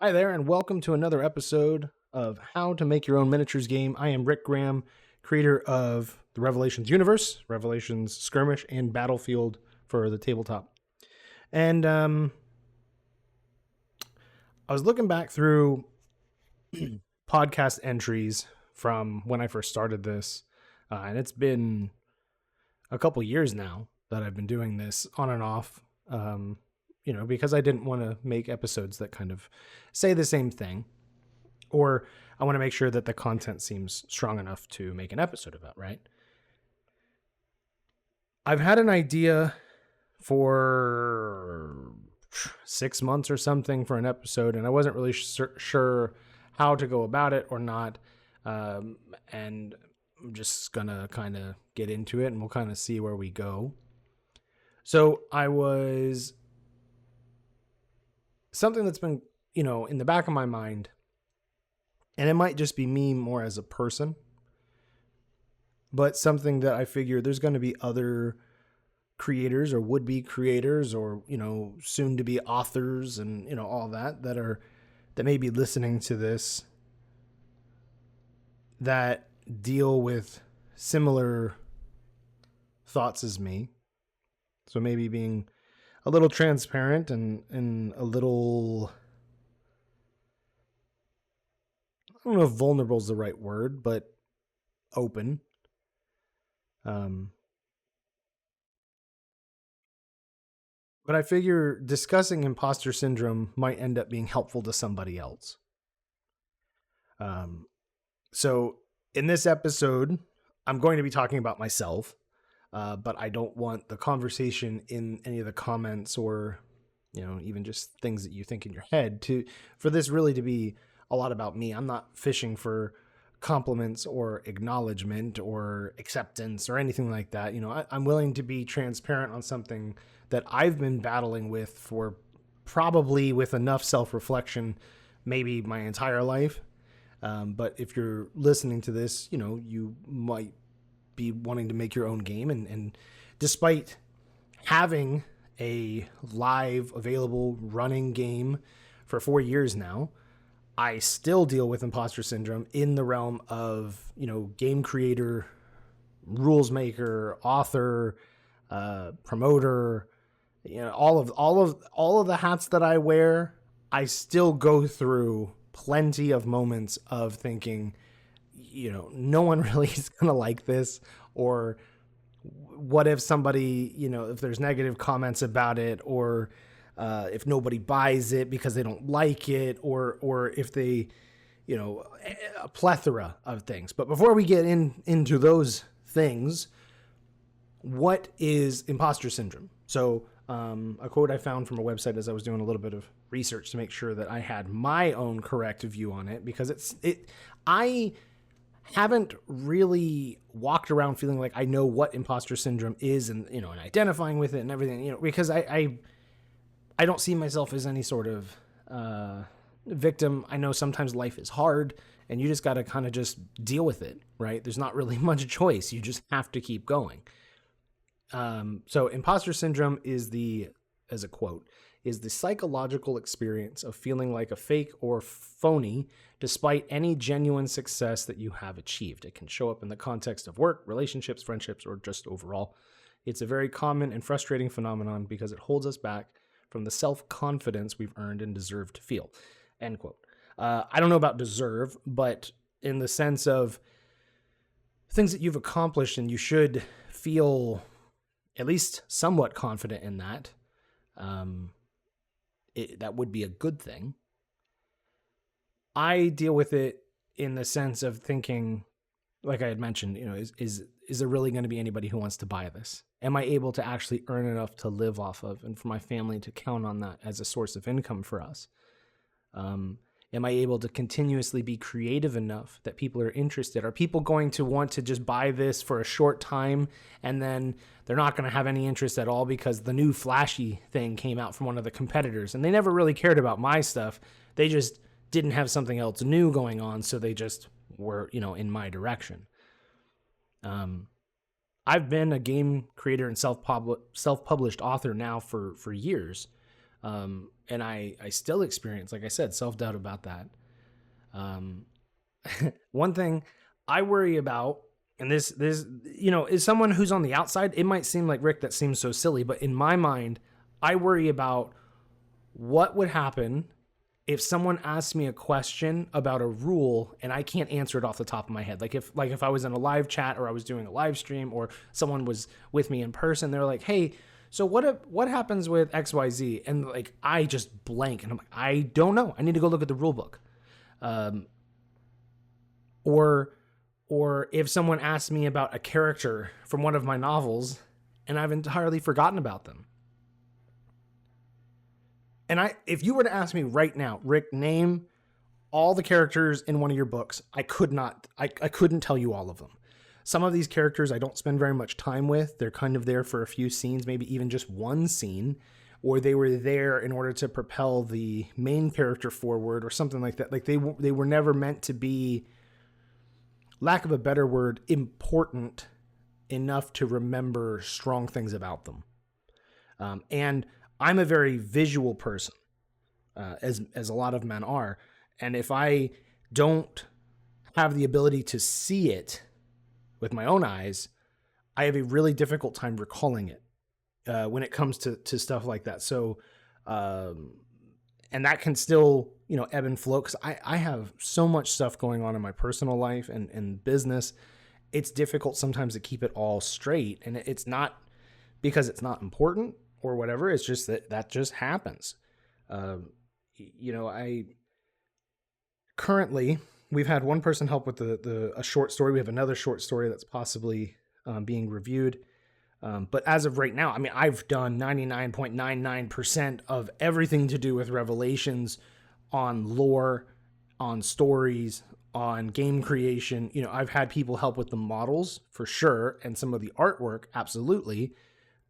Hi there, and welcome to another episode of How to Make Your Own Miniatures Game. I am Rick Graham, creator of the Revelations universe, Revelations Skirmish, and Battlefield for the tabletop. And I was looking back through podcast entries from when I first started this, and it's been a couple years now that I've been doing this on and off. Because I didn't want to make episodes that kind of say the same thing, or I want to make sure that the content seems strong enough to make an episode about, right? I've had an idea for 6 months or something for an episode, and I wasn't really sure how to go about it or not. And I'm just gonna kind of get into it and we'll kind of see where we go. So something that's been, in the back of my mind, and it might just be me more as a person, but something that I figure there's going to be other creators or would-be creators or, soon to be authors and, all that may be listening to this that deal with similar thoughts as me. So maybe being a little transparent and a little, I don't know if vulnerable is the right word, but open. But I figure discussing imposter syndrome might end up being helpful to somebody else. So in this episode, I'm going to be talking about myself. But I don't want the conversation in any of the comments or, even just things that you think in your head for this really to be a lot about me. I'm not fishing for compliments or acknowledgement or acceptance or anything like that. I'm willing to be transparent on something that I've been battling with for probably with enough self-reflection, maybe my entire life. But if you're listening to this, you might be wanting to make your own game, and despite having a live available running game for 4 years now, I still deal with imposter syndrome in the realm of game creator, rules maker, author, promoter, all of the hats that I wear. I still go through plenty of moments of thinking, no one really is going to like this, or what if somebody, if there's negative comments about it, or if nobody buys it because they don't like it, or if they, a plethora of things. But before we get into those things, what is imposter syndrome? So a quote I found from a website as I was doing a little bit of research to make sure that I had my own correct view on it, because I haven't really walked around feeling like I know what imposter syndrome is and, and identifying with it and everything, because I don't see myself as any sort of victim. I know sometimes life is hard and you just got to kind of just deal with it, right? There's not really much choice. You just have to keep going. So imposter syndrome is as a quote, is the psychological experience of feeling like a fake or phony despite any genuine success that you have achieved. It can show up in the context of work, relationships, friendships, or just overall. It's a very common and frustrating phenomenon because it holds us back from the self-confidence we've earned and deserve to feel. End quote. I don't know about deserve, but in the sense of things that you've accomplished, and you should feel at least somewhat confident in that. That would be a good thing. I deal with it in the sense of thinking, like I had mentioned, is there really going to be anybody who wants to buy this? Am I able to actually earn enough to live off of and for my family to count on that as a source of income for us? Am I able to continuously be creative enough that people are interested? Are people going to want to just buy this for a short time and then they're not going to have any interest at all because the new flashy thing came out from one of the competitors and they never really cared about my stuff? They just didn't have something else new going on, so they just were, in my direction. I've been a game creator and self-published author now for years. And I still experience, like I said, self-doubt about that. Um, one thing I worry about, and this, is someone who's on the outside, it might seem like, Rick, that seems so silly, but in my mind, I worry about what would happen if someone asked me a question about a rule and I can't answer it off the top of my head. Like if I was in a live chat or I was doing a live stream or someone was with me in person, they're like, "Hey, so what happens with XYZ?" And like I just blank and I'm like, "I don't know. I need to go look at the rule book." Or if someone asks me about a character from one of my novels and I've entirely forgotten about them. And if you were to ask me right now, Rick, name all the characters in one of your books, I couldn't tell you all of them. Some of these characters I don't spend very much time with. They're kind of there for a few scenes, maybe even just one scene, or they were there in order to propel the main character forward or something like that. Like they were never meant to be, lack of a better word, important enough to remember strong things about them. And I'm a very visual person, as a lot of men are. And if I don't have the ability to see it with my own eyes, I have a really difficult time recalling it when it comes to stuff like that. So, and that can still, ebb and flow because I have so much stuff going on in my personal life and business. It's difficult sometimes to keep it all straight. And it's not because it's not important or whatever. It's just that just happens. I currently, we've had one person help with a short story. We have another short story that's possibly being reviewed. But as of right now, I mean, I've done 99.99% of everything to do with Revelations on lore, on stories, on game creation. I've had people help with the models for sure. And some of the artwork, absolutely.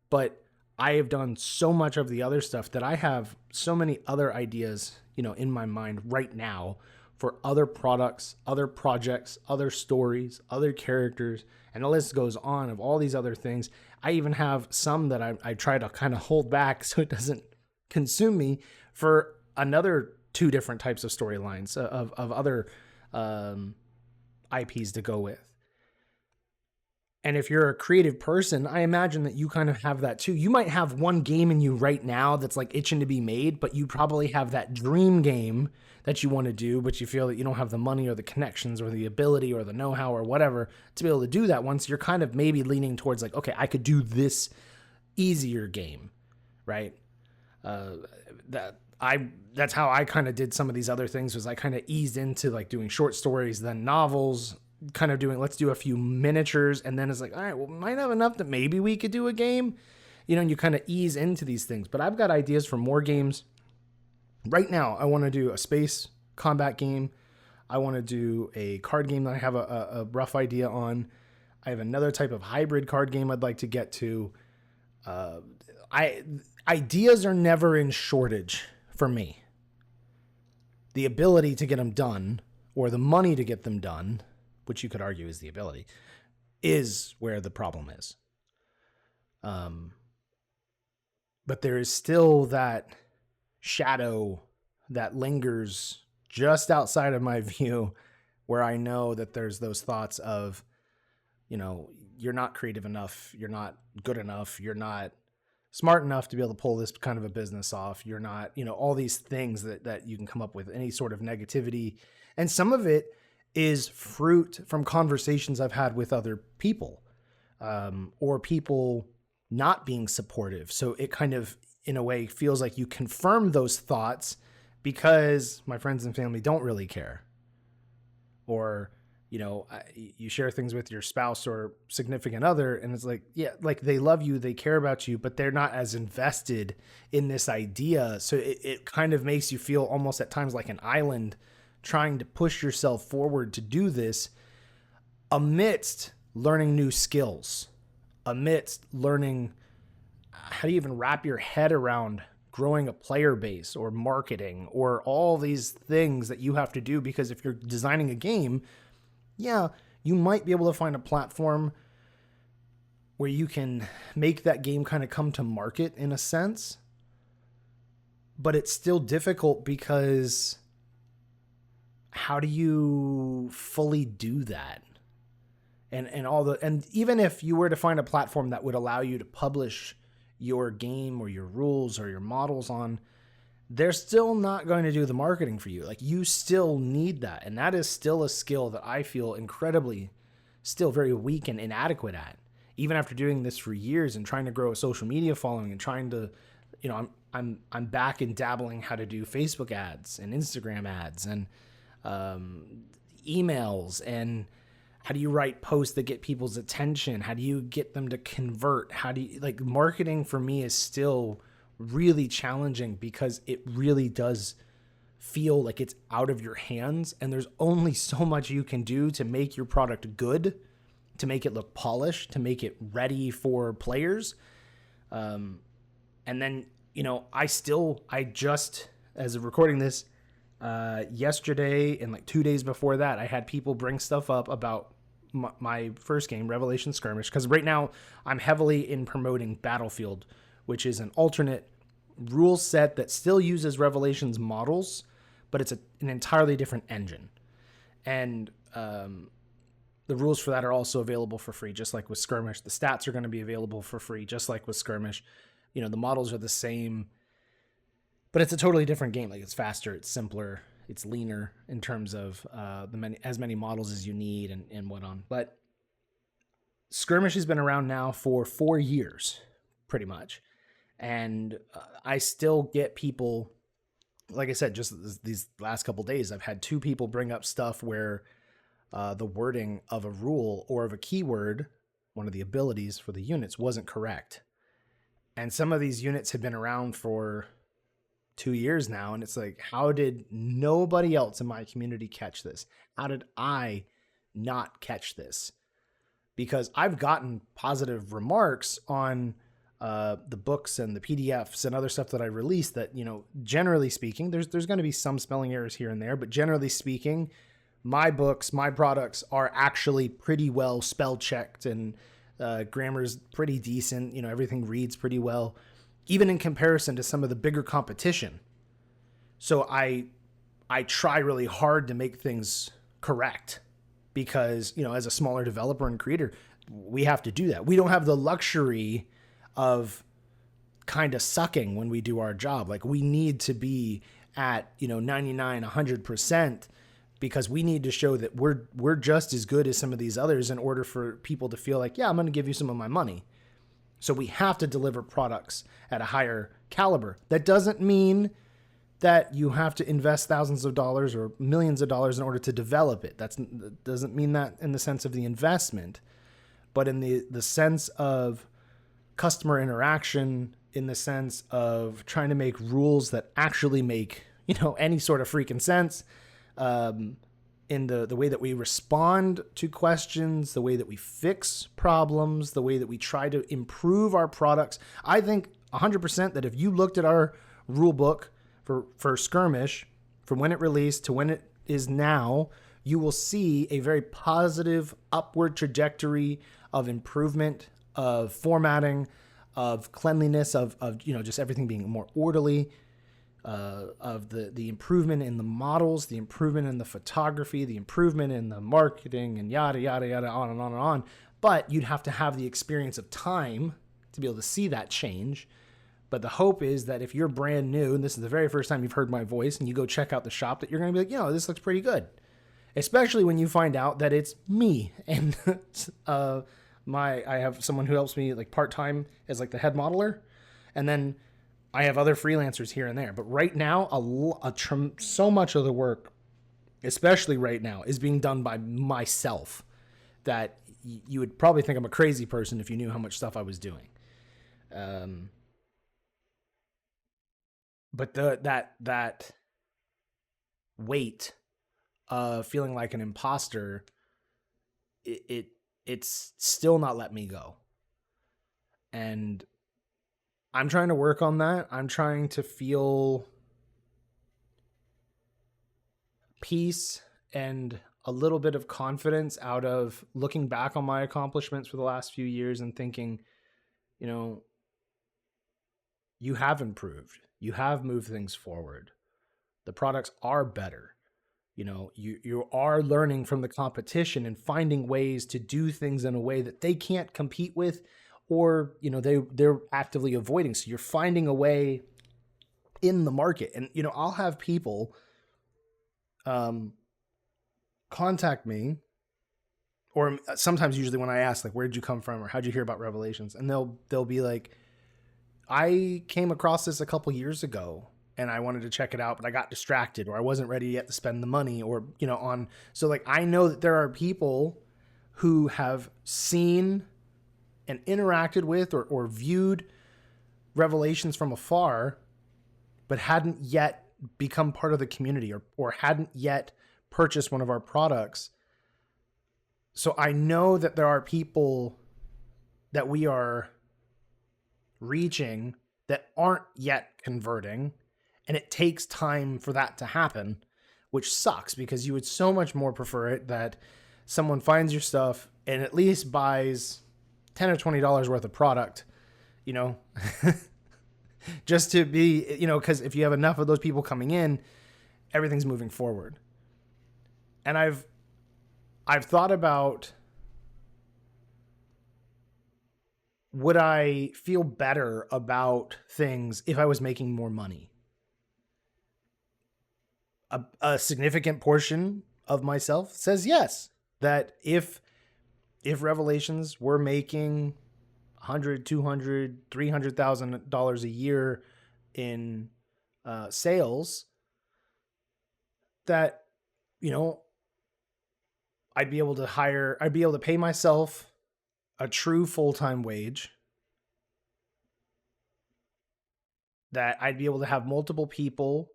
But I have done so much of the other stuff that I have so many other ideas, in my mind right now for other products, other projects, other stories, other characters, and the list goes on of all these other things. I even have some that I try to kind of hold back so it doesn't consume me for another 2 different types of storylines of other IPs to go with. And if you're a creative person, I imagine that you kind of have that too. You might have one game in you right now that's like itching to be made, but you probably have that dream game that you want to do, but you feel that you don't have the money or the connections or the ability or the know-how or whatever to be able to do that once. You're kind of maybe leaning towards like, okay, I could do this easier game, right? That's how I kind of did some of these other things, was I kind of eased into like doing short stories, then novels, kind of doing, let's do a few miniatures. And then it's like, all right, well, we might have enough that maybe we could do a game, and you kind of ease into these things. But I've got ideas for more games. Right now, I want to do a space combat game. I want to do a card game that I have a rough idea on. I have another type of hybrid card game I'd like to get to. Ideas are never in shortage for me. The ability to get them done, or the money to get them done, which you could argue is the ability, is where the problem is. But there is still that shadow that lingers just outside of my view, where I know that there's those thoughts of, you're not creative enough, you're not good enough, you're not smart enough to be able to pull this kind of a business off, you're not, all these things that you can come up with, any sort of negativity. And some of it is fruit from conversations I've had with other people, or people not being supportive. So it kind of, in a way, feels like you confirm those thoughts because my friends and family don't really care. Or, you share things with your spouse or significant other, and it's like, yeah, like they love you, they care about you, but they're not as invested in this idea. So it kind of makes you feel almost at times like an island, trying to push yourself forward to do this amidst learning new skills, amidst learning how do you even wrap your head around growing a player base or marketing or all these things that you have to do. Because if you're designing a game, yeah, you might be able to find a platform where you can make that game kind of come to market in a sense. but it's still difficult because how do you fully do that? And even if you were to find a platform that would allow you to publish your game or your rules or your models on, they're still not going to do the marketing for you. Like, you still need that. And that is still a skill that I feel incredibly still very weak and inadequate at. Even after doing this for years and trying to grow a social media following and trying to, I'm back in dabbling how to do Facebook ads and Instagram ads and emails, and how do you write posts that get people's attention? How do you get them to convert? How do you, like, marketing for me is still really challenging because it really does feel like it's out of your hands, and there's only so much you can do to make your product good, to make it look polished, to make it ready for players. And then, I just, as of recording this, yesterday and like 2 days before that, I had people bring stuff up about my first game, Revelation Skirmish, because right now I'm heavily in promoting Battlefield, which is an alternate rule set that still uses Revelation's models, but it's an entirely different engine. And the rules for that are also available for free, just like with Skirmish. The stats are going to be available for free, just like with Skirmish. The models are the same, but it's a totally different game. Like, it's faster, it's simpler, it's leaner in terms of as many models as you need and whatnot. But Skirmish has been around now for 4 years, pretty much. And I still get people, like I said, just these last couple days, I've had 2 people bring up stuff where the wording of a rule or of a keyword, one of the abilities for the units, wasn't correct. And some of these units have been around for 2 years now, and it's like, how did nobody else in my community catch this? How did I not catch this? Because I've gotten positive remarks on the books and the PDFs and other stuff that I released that, generally speaking, there's going to be some spelling errors here and there, but generally speaking, my books, my products are actually pretty well spell checked, and grammar's pretty decent. Everything reads pretty well, even in comparison to some of the bigger competition. So I try really hard to make things correct because, as a smaller developer and creator, we have to do that. We don't have the luxury of kind of sucking when we do our job. Like, we need to be at, 99, 100%, because we need to show that we're just as good as some of these others in order for people to feel like, yeah, I'm going to give you some of my money. So we have to deliver products at a higher caliber. That doesn't mean that you have to invest thousands of dollars or millions of dollars in order to develop it. That doesn't mean that in the sense of the investment, but in the sense of customer interaction, in the sense of trying to make rules that actually make, any sort of freaking sense, in the way that we respond to questions, the way that we fix problems, the way that we try to improve our products. I think 100% that if you looked at our rule book for Skirmish, from when it released to when it is now, you will see a very positive upward trajectory of improvement, of formatting, of cleanliness, of just everything being more orderly, of the improvement in the models, the improvement in the photography, the improvement in the marketing, and yada, yada, yada, on and on and on. But you'd have to have the experience of time to be able to see that change. But the hope is that if you're brand new, and this is the very first time you've heard my voice, and you go check out the shop, that you're going to be like, this looks pretty good. Especially when you find out that it's me. And I have someone who helps me like part-time as like the head modeler. And then I have other freelancers here and there. But right now, so much of the work, especially right now, is being done by myself, that you would probably think I'm a crazy person if you knew how much stuff I was doing. But that weight of feeling like an imposter, it's still not let me go. And I'm trying to work on that. I'm trying to feel peace and a little bit of confidence out of looking back on my accomplishments for the last few years and thinking, you have improved. You have moved things forward. The products are better. You are learning from the competition and finding ways to do things in a way that they can't compete with, or they're actively avoiding. So you're finding a way in the market. And I'll have people contact me, or sometimes, usually, when I ask, like, where'd you come from, or how'd you hear about Revelations, and they'll be like, I came across this a couple years ago and I wanted to check it out, but I got distracted, or I wasn't ready yet to spend the money, or on. So, like, I know that there are people who have seen and interacted with, or viewed Revelations from afar, but hadn't yet become part of the community, or hadn't yet purchased one of our products. So I know that there are people that we are reaching that aren't yet converting, and it takes time for that to happen, which sucks, because you would so much more prefer it that someone finds your stuff and at least buys $10 or $20 worth of product, just to be, because if you have enough of those people coming in, everything's moving forward. And I've thought about, would I feel better about things if I was making more money? A significant portion of myself says yes, that if Revelations were making $100, $200, $300,000 a year in sales, that I'd be able to pay myself a true full-time wage, that I'd be able to have multiple people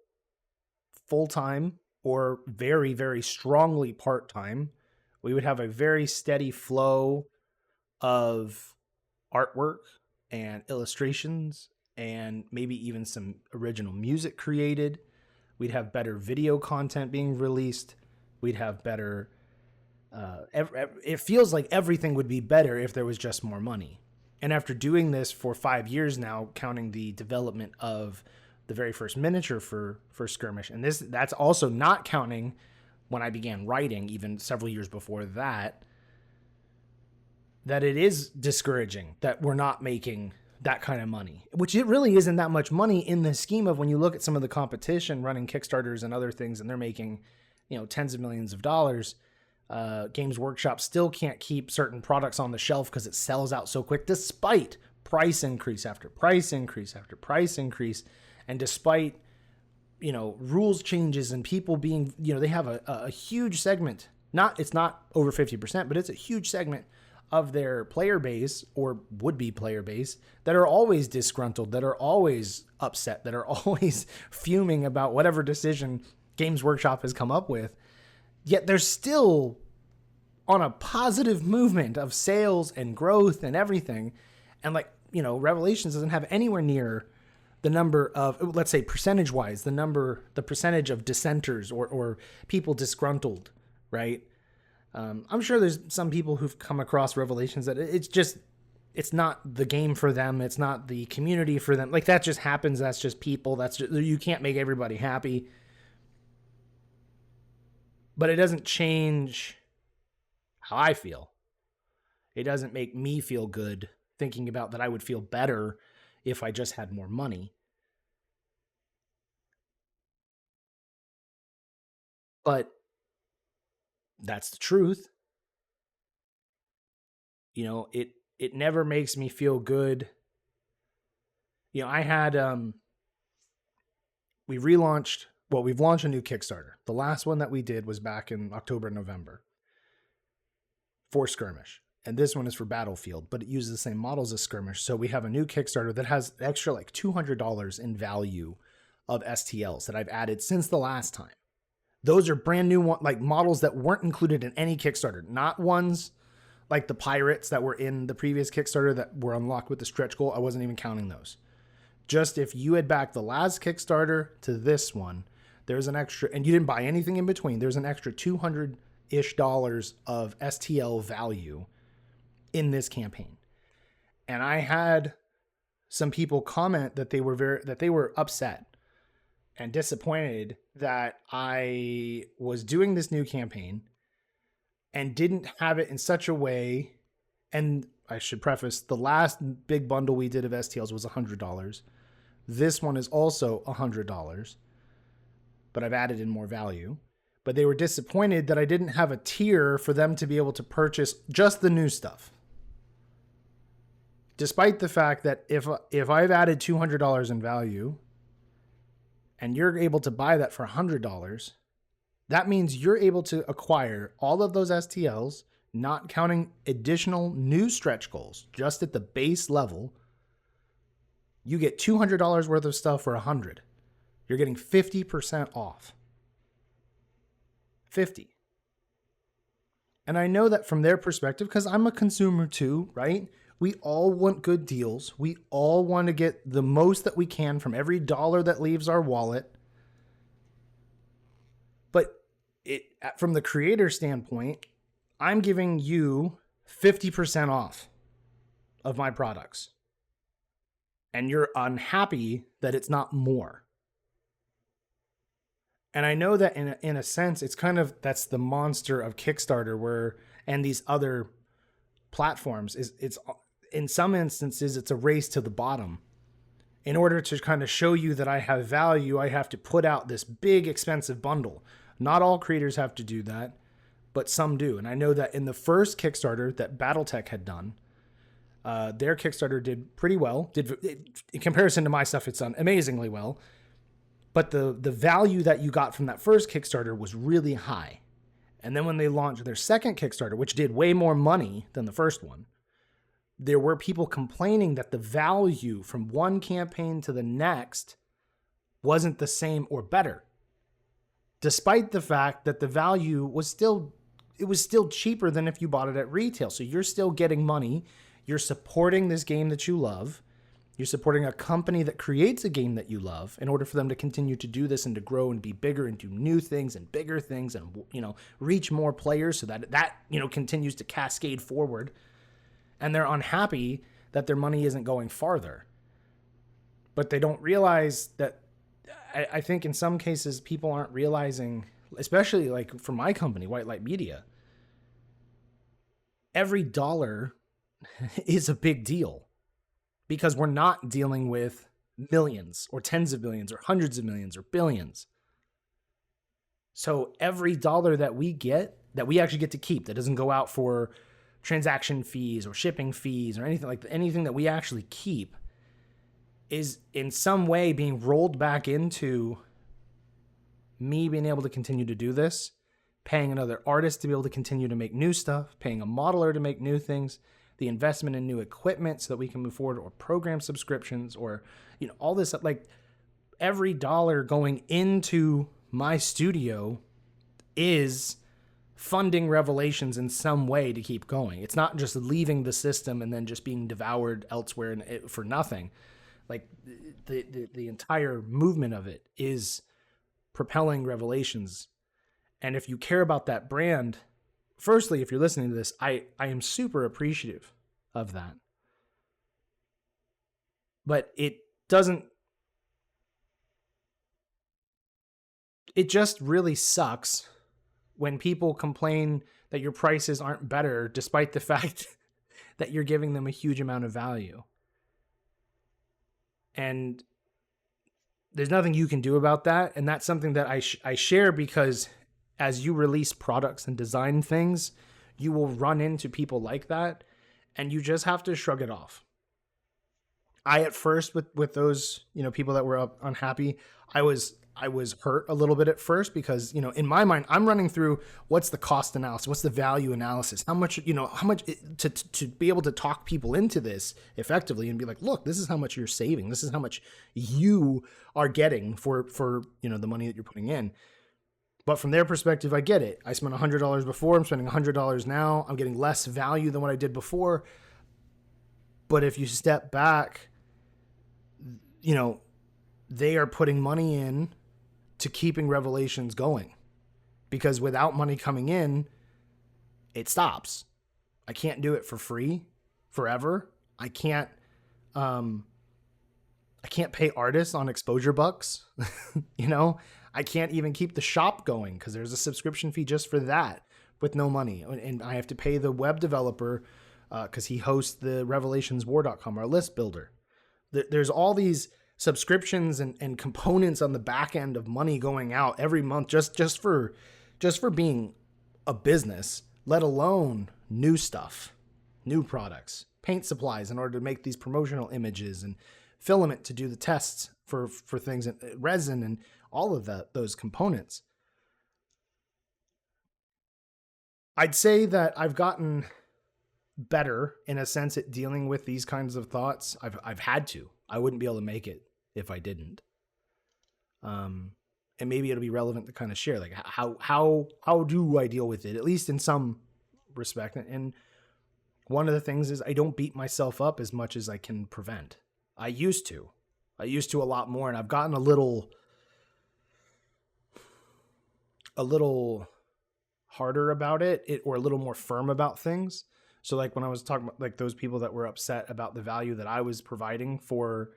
full-time or very, very strongly part-time. We would have a very steady flow of artwork and illustrations, and maybe even some original music created. We'd have better video content being released. We'd have better... it feels like everything would be better if there was just more money. And after doing this for 5 years now, counting the development of the very first miniature for Skirmish, and that's also not counting when I began writing, even several years before that, that it is discouraging that we're not making that kind of money, which it really isn't that much money in the scheme of when you look at some of the competition running Kickstarters and other things, and they're making, tens of millions of dollars. Games Workshop still can't keep certain products on the shelf because it sells out so quick, despite price increase after price increase after price increase. And despite, rules changes and people being, they have a huge segment, it's not over 50%, but it's a huge segment of their player base, or would-be player base, that are always disgruntled, that are always upset, that are always fuming about whatever decision Games Workshop has come up with. Yet they're still on a positive movement of sales and growth and everything. And Revelations doesn't have anywhere near the number of, let's say percentage-wise, the percentage of dissenters or people disgruntled, right? I'm sure there's some people who've come across Revelations that it's not the game for them. It's not the community for them. Like, that just happens. That's just people. You can't make everybody happy. But it doesn't change how I feel. It doesn't make me feel good thinking about that I would feel better if I just had more money. But that's the truth. It never makes me feel good. I had we've launched a new Kickstarter. The last one that we did was back in October, November for Skirmish. And this one is for Battlefield, but it uses the same models as Skirmish. So we have a new Kickstarter that has extra $200 in value of STLs that I've added since the last time. Those are brand new models that weren't included in any Kickstarter, not ones like the pirates that were in the previous Kickstarter that were unlocked with the stretch goal. I wasn't even counting those. Just if you had backed the last Kickstarter to this one, there's an extra, and you didn't buy anything in between, there's an extra $200-ish of STL value in this campaign. And I had some people comment that they were upset and disappointed that I was doing this new campaign and didn't have it in such a way. And I should preface, the last big bundle we did of STLs was $100. This one is also $100, but I've added in more value. But they were disappointed that I didn't have a tier for them to be able to purchase just the new stuff. Despite the fact that if I've added $200 in value and you're able to buy that for $100, that means you're able to acquire all of those STLs, not counting additional new stretch goals, just at the base level. You get $200 worth of stuff for $100. You're getting 50% off. 50. And I know that from their perspective, because I'm a consumer too, right? We all want good deals. We all want to get the most that we can from every dollar that leaves our wallet. But from the creator standpoint, I'm giving you 50% off of my products. And you're unhappy that it's not more. And I know that in a sense, it's kind of, that's the monster of Kickstarter and these other platforms it's in some instances, it's a race to the bottom. In order to kind of show you that I have value, I have to put out this big expensive bundle. Not all creators have to do that, but some do. And I know that in the first Kickstarter that Battletech had done, their Kickstarter did pretty well. In comparison to my stuff, it's done amazingly well. But the value that you got from that first Kickstarter was really high. And then when they launched their second Kickstarter, which did way more money than the first one, there were people complaining that the value from one campaign to the next wasn't the same or better. Despite the fact that the value was still cheaper than if you bought it at retail. So you're still getting money. You're supporting this game that you love. You're supporting a company that creates a game that you love in order for them to continue to do this and to grow and be bigger and do new things and bigger things and, reach more players so that continues to cascade forward. And they're unhappy that their money isn't going farther. But they don't realize that, I think in some cases people aren't realizing, especially like for my company, White Light Media, every dollar is a big deal. Because we're not dealing with millions or tens of millions or hundreds of millions or billions. So every dollar that we get, that we actually get to keep, that doesn't go out for transaction fees or shipping fees or anything that we actually keep, is in some way being rolled back into me being able to continue to do this, paying another artist to be able to continue to make new stuff, paying a modeler to make new things, the investment in new equipment so that we can move forward, or program subscriptions, or, all this, like every dollar going into my studio is funding Revelations in some way to keep going. It's not just leaving the system and then just being devoured elsewhere for nothing. Like the entire movement of it is propelling Revelations. And if you care about that brand, firstly, if you're listening to this, I am super appreciative of that. But it just really sucks when people complain that your prices aren't better, despite the fact that you're giving them a huge amount of value. And there's nothing you can do about that. And that's something that I share because as you release products and design things, you will run into people like that, and you just have to shrug it off. I, at first, with those, people that were unhappy, I was hurt a little bit at first because, in my mind, I'm running through what's the cost analysis, what's the value analysis, how much to be able to talk people into this effectively and be like, look, this is how much you're saving. This is how much you are getting for the money that you're putting in. But from their perspective, I get it. I spent $100 before. I'm spending $100 now. I'm getting less value than what I did before. But if you step back, they are putting money in to keeping Revelations going. Because without money coming in, it stops. I can't do it for free forever. I can't can't pay artists on exposure bucks. I can't even keep the shop going because there's a subscription fee just for that with no money. And I have to pay the web developer because he hosts the revelationswar.com, our list builder. There's all these subscriptions and components on the back end of money going out every month just for being a business, let alone new stuff, new products, paint supplies in order to make these promotional images, and filament to do the tests for things, and resin and all of those components. I'd say that I've gotten better in a sense at dealing with these kinds of thoughts. I've had to. I wouldn't be able to make it if I didn't. And maybe it'll be relevant to kind of share, like how do I deal with it, at least in some respect. And one of the things is I don't beat myself up as much as I can prevent. I used to a lot more, and I've gotten a little harder about it, or a little more firm about things. So like when I was talking about like those people that were upset about the value that I was providing for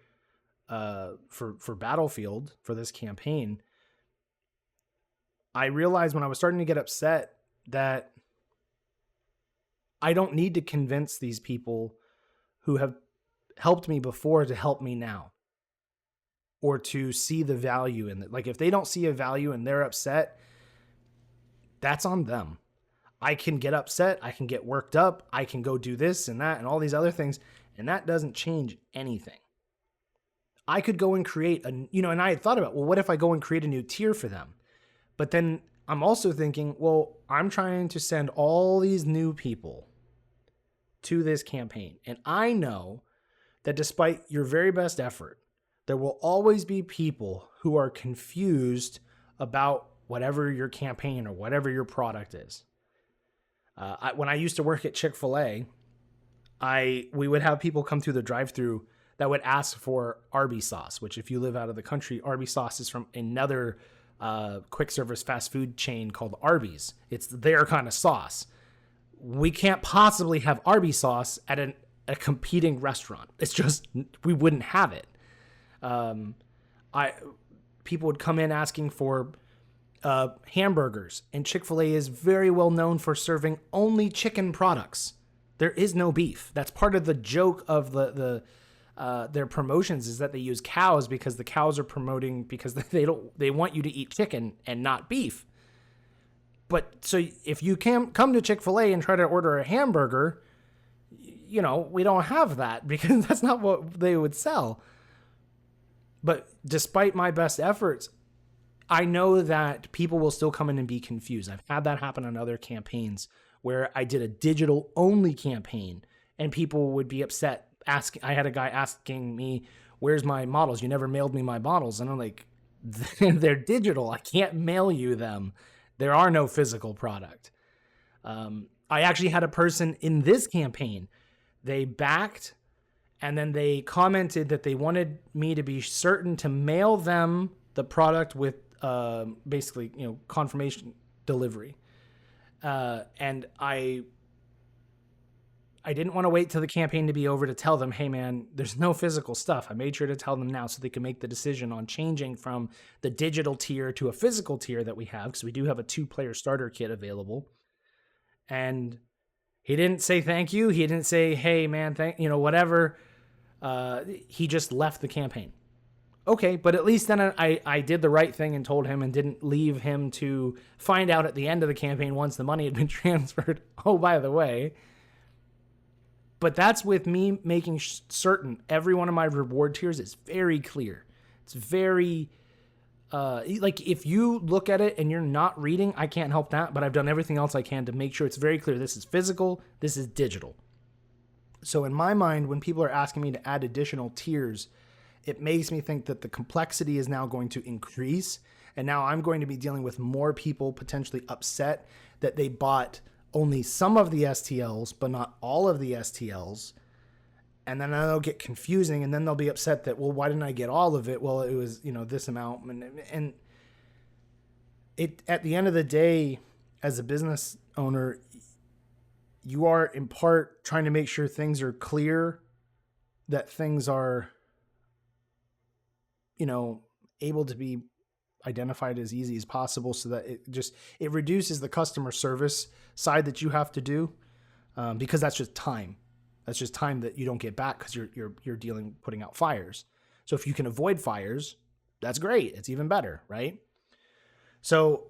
Battlefield, for this campaign, I realized when I was starting to get upset that I don't need to convince these people who have helped me before to help me now, or to see the value in it. Like if they don't see a value and they're upset, that's on them. I can get upset. I can get worked up. I can go do this and that and all these other things. And that doesn't change anything. I could go and create and I had thought about, well, what if I go and create a new tier for them? But then I'm also thinking, well, I'm trying to send all these new people to this campaign. And I know that despite your very best effort, there will always be people who are confused about whatever your campaign or whatever your product is. When I used to work at Chick-fil-A, we would have people come through the drive-thru that would ask for Arby's sauce, which if you live out of the country, Arby's sauce is from another quick service fast food chain called Arby's. It's their kind of sauce. We can't possibly have Arby's sauce at a competing restaurant. It's just, we wouldn't have it. People would come in asking for hamburgers, and Chick-fil-A is very well known for serving only chicken products. There is no beef. That's part of the joke of their promotions, is that they use cows because the cows are promoting because they want you to eat chicken and not beef. But so if you come to Chick-fil-A and try to order a hamburger, we don't have that because that's not what they would sell. But despite my best efforts, I know that people will still come in and be confused. I've had that happen on other campaigns where I did a digital only campaign and people would be upset. I had a guy asking me, where's my models? You never mailed me my models. And I'm like, they're digital. I can't mail you them. There are no physical product. I actually had a person in this campaign, they backed and then they commented that they wanted me to be certain to mail them the product with basically, confirmation delivery. And I didn't want to wait till the campaign to be over to tell them, hey man, there's no physical stuff. I made sure to tell them now so they could make the decision on changing from the digital tier to a physical tier that we have, because we do have a 2-player starter kit available. And he didn't say thank you. He didn't say, hey man, whatever. He just left the campaign. Okay, but at least then I did the right thing and told him and didn't leave him to find out at the end of the campaign once the money had been transferred. Oh, by the way. But that's with me making certain every one of my reward tiers is very clear. It's very, like if you look at it and you're not reading, I can't help that, but I've done everything else I can to make sure it's very clear. This is physical, this is digital. So in my mind, when people are asking me to add additional tiers, it makes me think that the complexity is now going to increase. And now I'm going to be dealing with more people potentially upset that they bought only some of the STLs, but not all of the STLs. And then they'll get confusing and then they'll be upset that, well, why didn't I get all of it? Well, it was, this amount. And it, at the end of the day, as a business owner, you are in part trying to make sure things are clear, that things are able to be identified as easy as possible, so that it reduces the customer service side that you have to do, because that's just time. That's just time that you don't get back because you're putting out fires. So if you can avoid fires, that's great. It's even better, right? So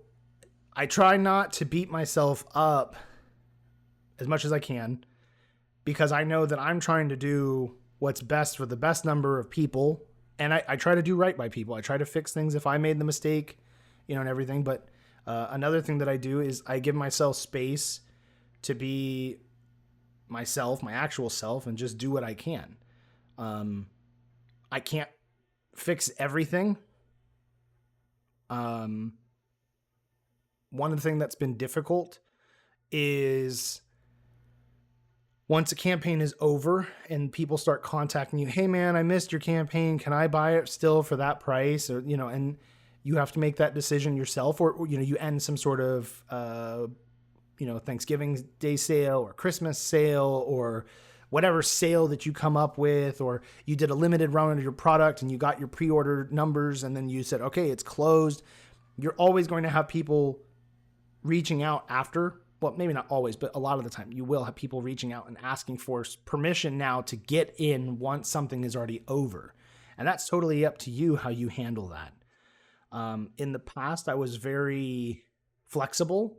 I try not to beat myself up as much as I can, because I know that I'm trying to do what's best for the best number of people. And I try to do right by people. I try to fix things if I made the mistake, and everything. But another thing that I do is I give myself space to be myself, my actual self, and just do what I can. I can't fix everything. One of the things that's been difficult is once a campaign is over and people start contacting you, hey man, I missed your campaign. Can I buy it still for that price? Or, and you have to make that decision yourself, or, you end some sort of, Thanksgiving Day sale or Christmas sale or whatever sale that you come up with, or you did a limited run of your product and you got your pre-order numbers and then you said, okay, it's closed. You're always going to have people reaching out after. Well, maybe not always, but a lot of the time you will have people reaching out and asking for permission now to get in once something is already over. And that's totally up to you how you handle that. In the past, I was very flexible.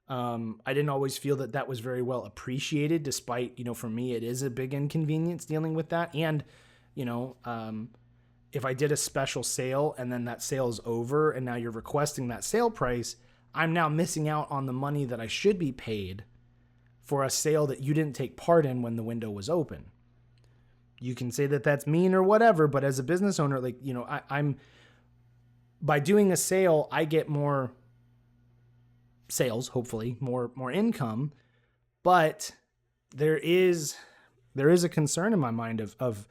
I didn't always feel that was very well appreciated, despite, for me, it is a big inconvenience dealing with that. And, if I did a special sale and then that sale is over and now you're requesting that sale price, I'm now missing out on the money that I should be paid for a sale that you didn't take part in when the window was open. You can say that that's mean or whatever, but as a business owner, I'm by doing a sale, I get more sales, hopefully more income, but there is a concern in my mind of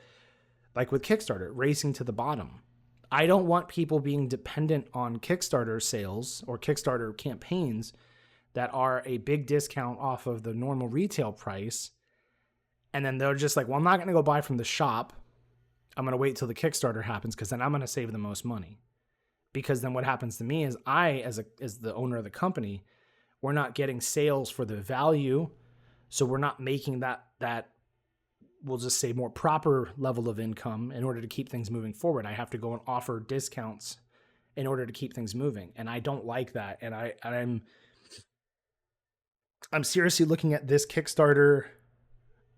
like with Kickstarter, racing to the bottom. I don't want people being dependent on Kickstarter sales or Kickstarter campaigns that are a big discount off of the normal retail price. And then they're just like, well, I'm not going to go buy from the shop. I'm going to wait till the Kickstarter happens because then I'm going to save the most money. Because then what happens to me is as the owner of the company, we're not getting sales for the value. So we're not making that we'll just say more proper level of income in order to keep things moving forward. I have to go and offer discounts in order to keep things moving. And I don't like that. And I'm seriously looking at this Kickstarter.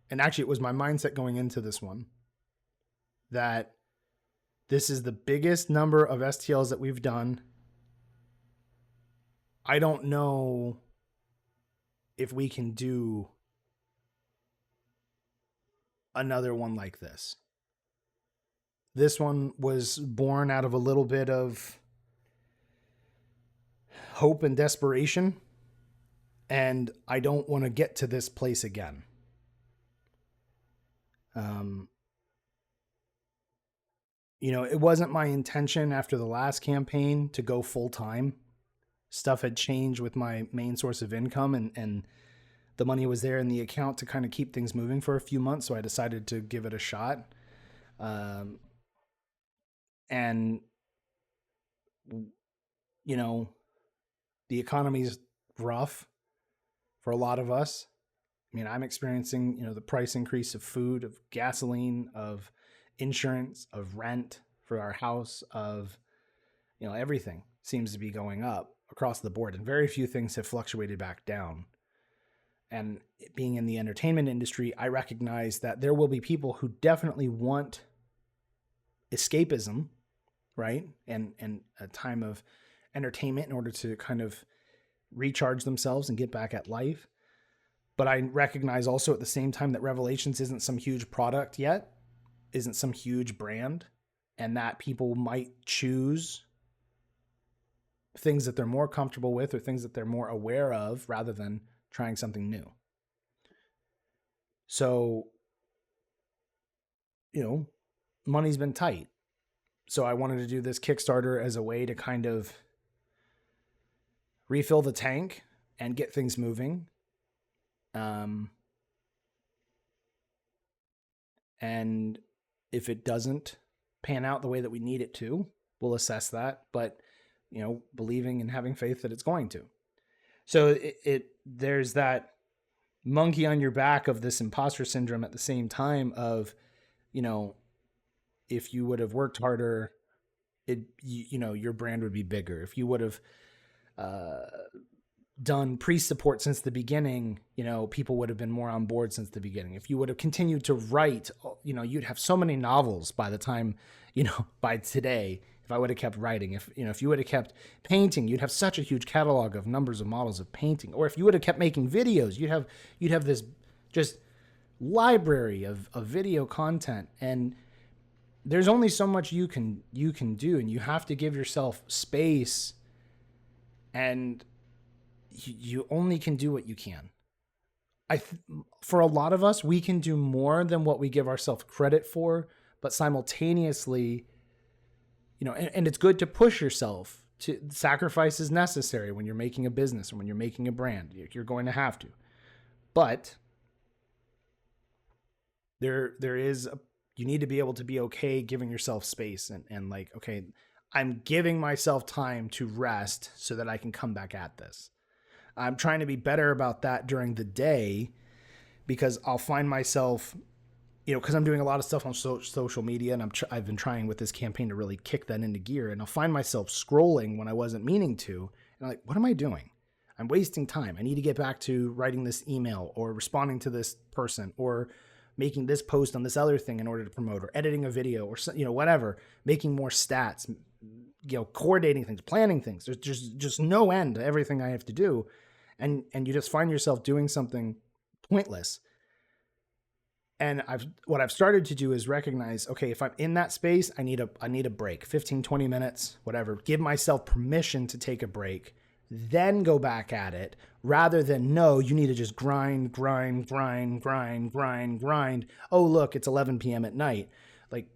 And actually it was my mindset going into this one that this is the biggest number of STLs that we've done. I don't know if we can do another one like this. This one was born out of a little bit of hope and desperation, and I don't want to get to this place again. It wasn't my intention after the last campaign to go full time. Stuff had changed with my main source of income, and the money was there in the account to kind of keep things moving for a few months. So I decided to give it a shot. And the economy's rough for a lot of us. I mean, I'm experiencing, the price increase of food, of gasoline, of insurance, of rent for our house, of, everything seems to be going up across the board, and very few things have fluctuated back down. And being in the entertainment industry, I recognize that there will be people who definitely want escapism, right? And a time of entertainment in order to kind of recharge themselves and get back at life. But I recognize also at the same time that Revelations isn't some huge product yet, isn't some huge brand, and that people might choose things that they're more comfortable with or things that they're more aware of rather than trying something new. So, money's been tight. So I wanted to do this Kickstarter as a way to kind of refill the tank and get things moving. And if it doesn't pan out the way that we need it to. We'll assess that, but believing and having faith that it's going to. So there's that monkey on your back of this imposter syndrome at the same time of, if you would have worked harder, your brand would be bigger. If you would have done pre-support since the beginning, people would have been more on board since the beginning. If you would have continued to write, you'd have so many novels by the time, by today, if I would have kept writing. If you would have kept painting, you'd have such a huge catalog of numbers of models of painting. Or if you would have kept making videos, you'd have this just library of video content. And there's only so much you can do, and you have to give yourself space, and you only can do what you can. For a lot of us, we can do more than what we give ourselves credit for, but simultaneously, and it's good to push yourself. To sacrifice is necessary when you're making a business or when you're making a brand. You're going to have to, but you need to be able to be okay giving yourself space and like, okay, I'm giving myself time to rest so that I can come back at this. I'm trying to be better about that during the day, because I'll find myself, because I'm doing a lot of stuff on social media, and I've been trying with this campaign to really kick that into gear, and I'll find myself scrolling when I wasn't meaning to, and I'm like, what am I doing? I'm wasting time. I need to get back to writing this email or responding to this person or making this post on this other thing in order to promote, or editing a video, or whatever, making more stats, coordinating things, planning things. There's just no end to everything I have to do. And you just find yourself doing something pointless. And what I've started to do is recognize, okay, if I'm in that space, I need a break, 15, 20 minutes, whatever. Give myself permission to take a break, then go back at it, rather than, no, you need to just grind. Oh, look, it's 11 p.m. at night. Like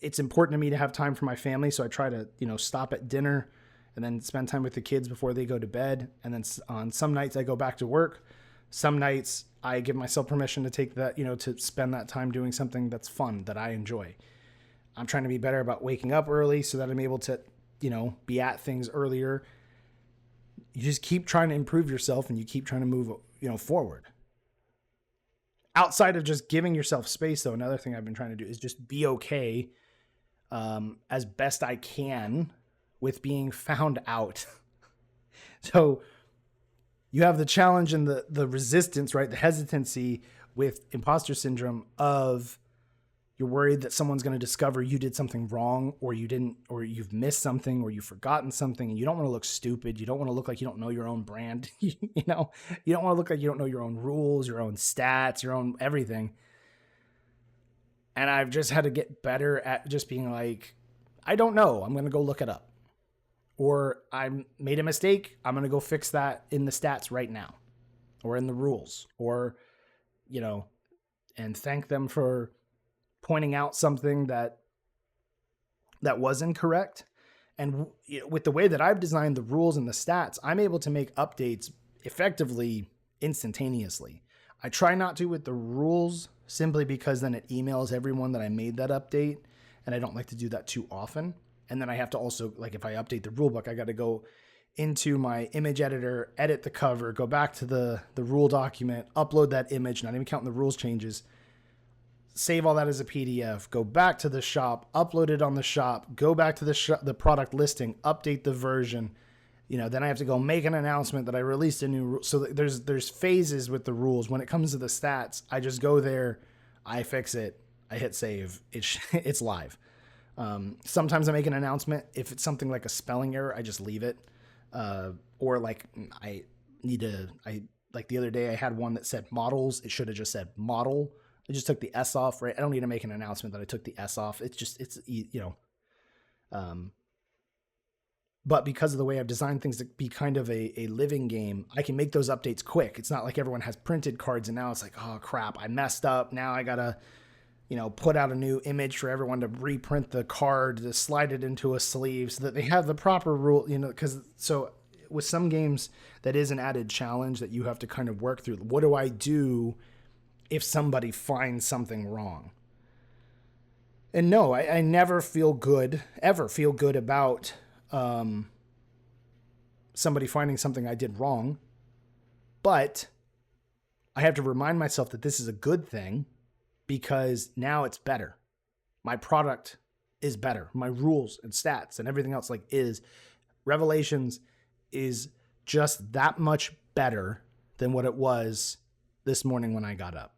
it's important to me to have time for my family. So I try to, stop at dinner and then spend time with the kids before they go to bed. And then on some nights I go back to work. Some nights I give myself permission to take that, to spend that time doing something that's fun, that I enjoy. I'm trying to be better about waking up early so that I'm able to, be at things earlier. You just keep trying to improve yourself, and you keep trying to move, forward. Outside of just giving yourself space, though, another thing I've been trying to do is just be okay as best I can with being found out. So you have the challenge and the resistance, right? The hesitancy with imposter syndrome of, you're worried that someone's going to discover you did something wrong, or you didn't, or you've missed something, or you've forgotten something, and you don't want to look stupid. You don't want to look like you don't know your own brand. You don't want to look like you don't know your own rules, your own stats, your own everything. And I've just had to get better at just being like, I don't know. I'm going to go look it up. Or I made a mistake. I'm going to go fix that in the stats right now, or in the rules, or, and thank them for pointing out something that was incorrect. And with the way that I've designed the rules and the stats, I'm able to make updates effectively instantaneously. I try not to with the rules, simply because then it emails everyone that I made that update, and I don't like to do that too often. And then I have to also, like, if I update the rule book, I got to go into my image editor, edit the cover, go back to the rule document, upload that image, not even counting the rules changes, save all that as a PDF, go back to the shop, upload it on the shop, go back to the product listing, update the version. Then I have to go make an announcement that I released a new rule. So there's phases with the rules. When it comes to the stats, I just go there, I fix it, I hit save, it's live. Sometimes I make an announcement. If it's something like a spelling error, I just leave it. Or like like the other day I had one that said models. It should have just said model. I just took the S off, right? I don't need to make an announcement that I took the S off. But because of the way I've designed things to be kind of a living game, I can make those updates quick. It's not like everyone has printed cards and now it's like, oh crap, I messed up. Now I gotta, put out a new image for everyone to reprint the card, to slide it into a sleeve so that they have the proper rule, because so with some games that is an added challenge that you have to kind of work through. What do I do if somebody finds something wrong? And no, I never ever feel good about somebody finding something I did wrong. But I have to remind myself that this is a good thing because now it's better. My product is better. My rules and stats and everything else is Revelations is just that much better than what it was this morning when I got up.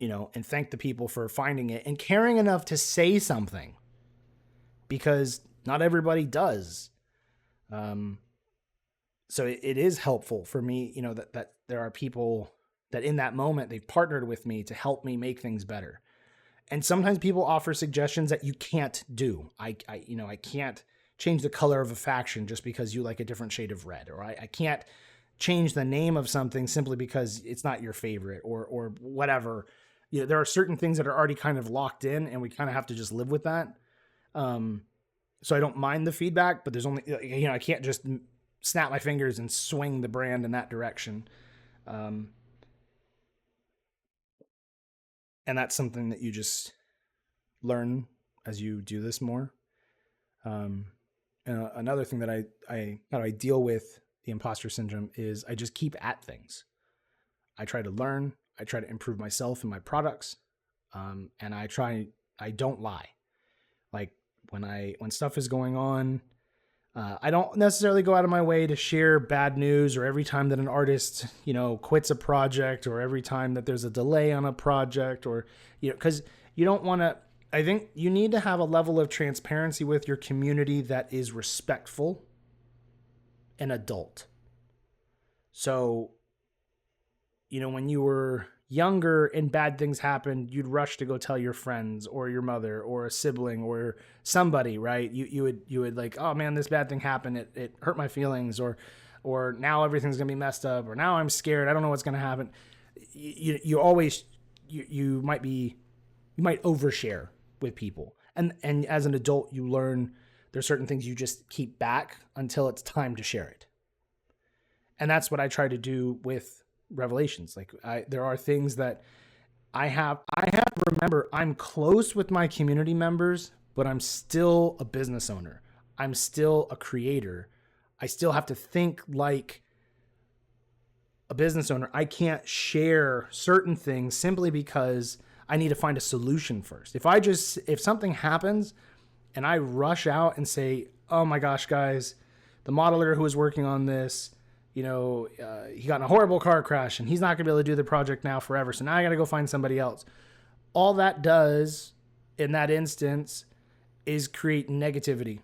And thank the people for finding it and caring enough to say something, because not everybody does. So it is helpful for me, that there are people that in that moment they've partnered with me to help me make things better. And sometimes people offer suggestions that you can't do. I can't change the color of a faction just because you like a different shade of red, or I can't change the name of something simply because it's not your favorite, or whatever. There are certain things that are already kind of locked in, and we kind of have to just live with that. So I don't mind the feedback, but there's only, I can't just snap my fingers and swing the brand in that direction. And that's something that you just learn as you do this more. And another thing that how I deal with the imposter syndrome is I just keep at things. I try to learn. I try to improve myself and my products. And I don't lie. Like when stuff is going on, I don't necessarily go out of my way to share bad news, or every time that an artist, quits a project, or every time that there's a delay on a project, or, because you don't want to, I think you need to have a level of transparency with your community that is respectful and adult. So, when you were younger and bad things happened, you'd rush to go tell your friends or your mother or a sibling or somebody, right? You would like, oh man, this bad thing happened. It hurt my feelings, or now everything's gonna be messed up, or now I'm scared. I don't know what's gonna happen. You always, you might overshare with people. And as an adult, you learn there's certain things you just keep back until it's time to share it. And that's what I try to do with Revelations. There are things that I have to remember I'm close with my community members, but I'm still a business owner. I'm still a creator. I still have to think like a business owner. I can't share certain things simply because I need to find a solution first. If something happens and I rush out and say, oh my gosh, guys, the modeler who was working on this, he got in a horrible car crash and he's not gonna be able to do the project now forever. So now I got to go find somebody else. All that does in that instance is create negativity.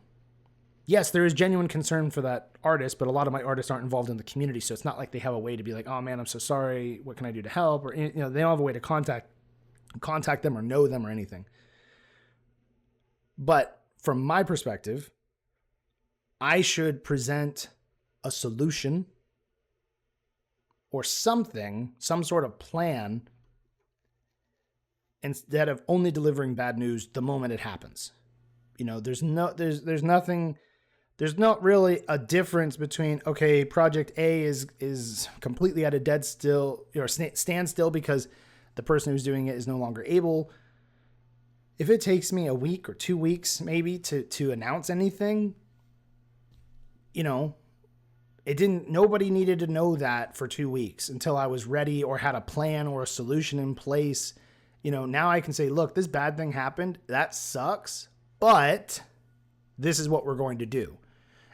Yes, there is genuine concern for that artist, but a lot of my artists aren't involved in the community. So it's not like they have a way to be like, oh man, I'm so sorry. What can I do to help? Or, they don't have a way to contact them or know them or anything. But from my perspective, I should present a solution or something, some sort of plan, instead of only delivering bad news the moment it happens. There's not really a difference between, okay, project A is completely at a dead still or standstill because the person who's doing it is no longer able. If it takes me a week or 2 weeks maybe to announce anything, nobody needed to know that for 2 weeks until I was ready or had a plan or a solution in place. Now I can say, look, this bad thing happened. That sucks, but this is what we're going to do.